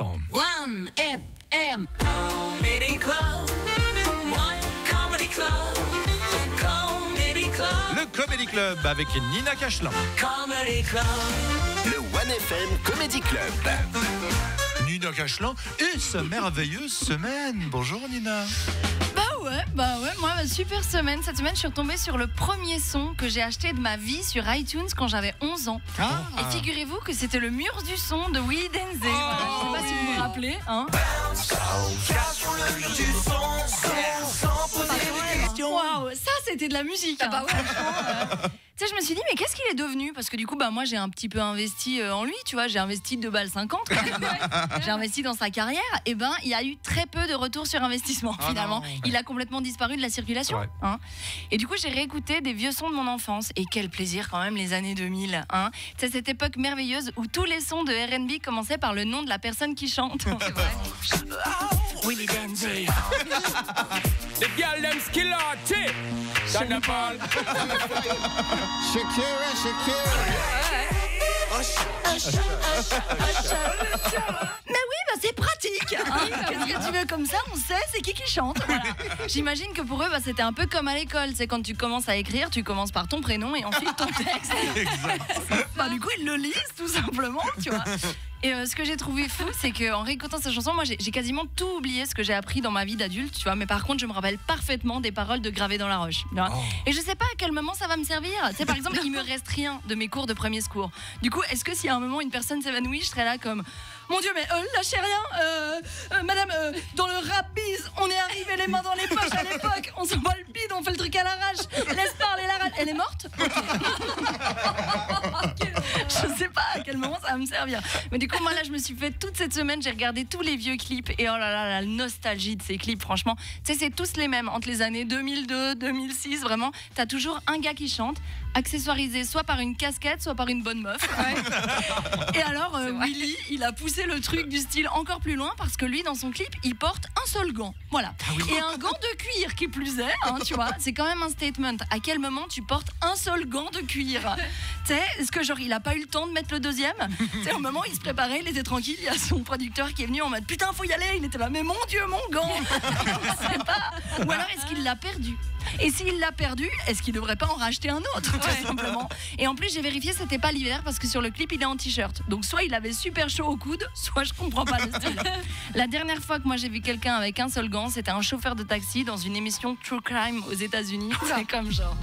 l'instant. One FM Comedy Club. One Comedy Club. Comedy Club. Le Comedy Club avec Nina Cachelin. Comedy Club. Le One FM Comedy Club. Nina Cachelin et sa merveilleuse semaine. Bonjour Nina. Bah ouais, moi super semaine. Cette semaine je suis retombée sur le premier son que j'ai acheté de ma vie sur iTunes quand j'avais 11 ans. Et figurez-vous que c'était le mur du son de Willy Denzey. Voilà, je sais pas si vous vous rappelez. Waouh, ça c'était de la musique. Bah ouais, tu sais, je me suis dit, mais qu'est-ce qu'il est devenu? Parce que du coup, bah, moi, j'ai un petit peu investi en lui, tu vois. J'ai investi 2,50 balles quand même. J'ai investi dans sa carrière. Et ben, il y a eu très peu de retour sur investissement, finalement. Il a complètement disparu de la circulation. Ouais. Et du coup, j'ai réécouté des vieux sons de mon enfance. Et quel plaisir, quand même, les années 2000. C'est cette époque merveilleuse où tous les sons de R&B commençaient par le nom de la personne qui chante. C'est vrai. Willy Denzey. The girl them skill arty. Shana Paul. Shakira. Mais oui, bah c'est pratique. Qu'est-ce que tu veux comme ça? On sait c'est qui chante. Voilà. J'imagine que pour eux, bah, c'était un peu comme à l'école. C'est quand tu commences à écrire, tu commences par ton prénom et ensuite ton texte. Bah, du coup, ils le lisent tout simplement, tu vois. Et ce que j'ai trouvé fou, c'est qu'en réécoutant cette chanson, moi j'ai quasiment tout oublié ce que j'ai appris dans ma vie d'adulte, tu vois. Mais par contre, je me rappelle parfaitement des paroles de Gravé dans la roche. Tu vois. Et je sais pas à quel moment ça va me servir. Tu sais, par exemple, il me reste rien de mes cours de premier secours. Du coup, est-ce que si à un moment une personne s'évanouit, je serais là comme mon Dieu, mais lâchez rien, madame, dans le rap biz, on est arrivé les mains dans les poches à l'époque, on s'envoie le bide, on fait le truc à l'arrache, laisse parler la rate. Elle est morte? Je sais pas à quel moment ça va me servir. Mais du coup, moi là, je me suis fait toute cette semaine, j'ai regardé tous les vieux clips et oh là là, la nostalgie de ces clips, franchement. Tu sais, c'est tous les mêmes entre les années 2002, 2006, vraiment. T'as toujours un gars qui chante, accessoirisé soit par une casquette, soit par une bonne meuf. Ouais. Et alors, Willy, il a poussé le truc du style encore plus loin parce que lui, dans son clip, il porte un seul gant. Voilà. Et un gant de cuir qui plus est, tu vois. C'est quand même un statement. À quel moment tu portes un seul gant de cuir? Tu sais, est-ce que genre il a pas eu le temps de mettre le deuxième? Tu sais, au moment où il se préparait, il était tranquille. Il y a son producteur qui est venu en mode putain, faut y aller. Il était là, mais mon Dieu, mon gant. Je sais pas. Ou alors est-ce qu'il l'a perdu? Et s'il l'a perdu, est-ce qu'il devrait pas en racheter un autre, tout simplement? Et en plus, j'ai vérifié, c'était pas l'hiver parce que sur le clip, il est en t-shirt. Donc soit il avait super chaud au coude, soit je comprends pas le style. La dernière fois que moi j'ai vu quelqu'un avec un seul gant, c'était un chauffeur de taxi dans une émission True Crime aux États-Unis. C'est comme genre.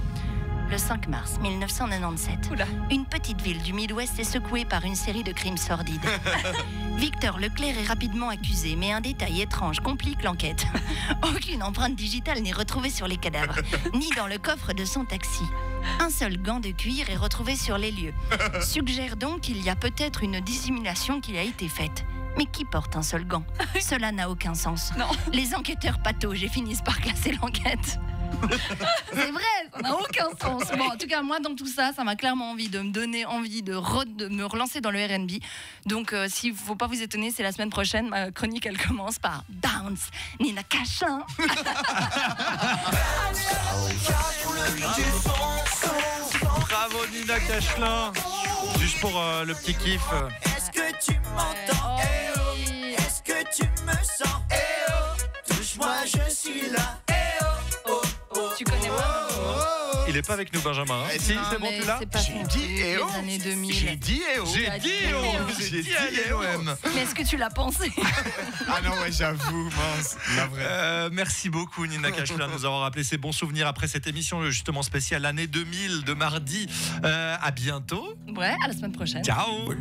Le 5 mars 1997, une petite ville du Midwest est secouée par une série de crimes sordides. Victor Leclerc est rapidement accusé, mais un détail étrange complique l'enquête. Aucune empreinte digitale n'est retrouvée sur les cadavres, ni dans le coffre de son taxi. Un seul gant de cuir est retrouvé sur les lieux. Suggère donc qu'il y a peut-être une dissimulation qui a été faite. Mais qui porte un seul gant? Cela n'a aucun sens. Non. Les enquêteurs patauges et finissent par casser l'enquête. C'est vrai, ça n'a aucun sens. Bon, en tout cas, moi, dans tout ça, ça m'a clairement envie de me donner envie de me relancer dans le R&B. Donc, s'il ne faut pas vous étonner, c'est la semaine prochaine. Ma chronique, elle commence par Bounce, Nina Cachelin. Bravo Nina Cachelin. Juste pour le petit kiff. Est-ce que tu m'entends? Est-ce que tu me sens? Touche-moi, je suis là. Tu connais pas? Il est pas avec nous, Benjamin. Si, Non, c'est bon, mais tu l'as? c'est pas son truc, les années 2000. J'ai dit J'ai dit LOM. Mais est-ce que tu l'as pensé? Ah non, ouais, j'avoue, mince. La vraie. Merci beaucoup Nina Cachelin de nous avoir rappelé ces bons souvenirs après cette émission justement spéciale l'année 2000 de mardi. À bientôt. Ouais, à la semaine prochaine. Ciao.